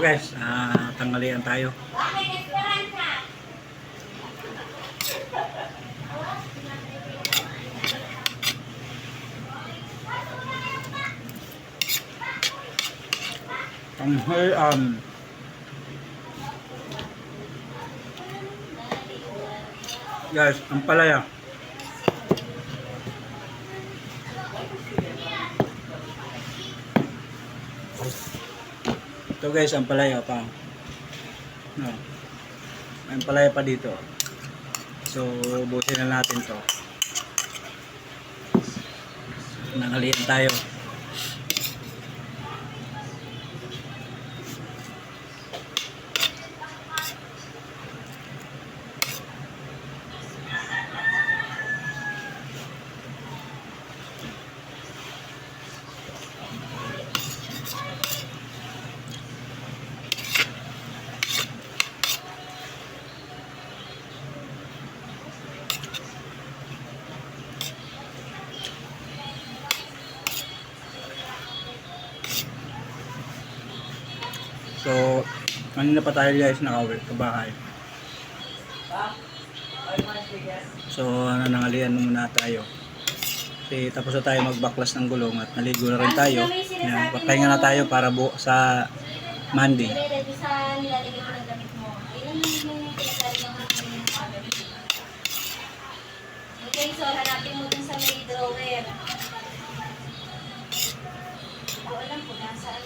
Guys, tanghalian tayo. Tanghalian. Guys, ang palaya. Ito guys, ang palaya pa. No. Ang palaya pa dito. So, butin na natin to. Nanghalian tayo. So, kanina pa tayo guys nakauwi sa bahay. So, nanangalian muna tayo. Kasi tapos na tayo magbaklas ng gulong at naligo na rin tayo. Yan, papahinga na tayo para sa Monday. Okay, so hanapin mo dun sa may drawer. Hindi ko alam kung nasaan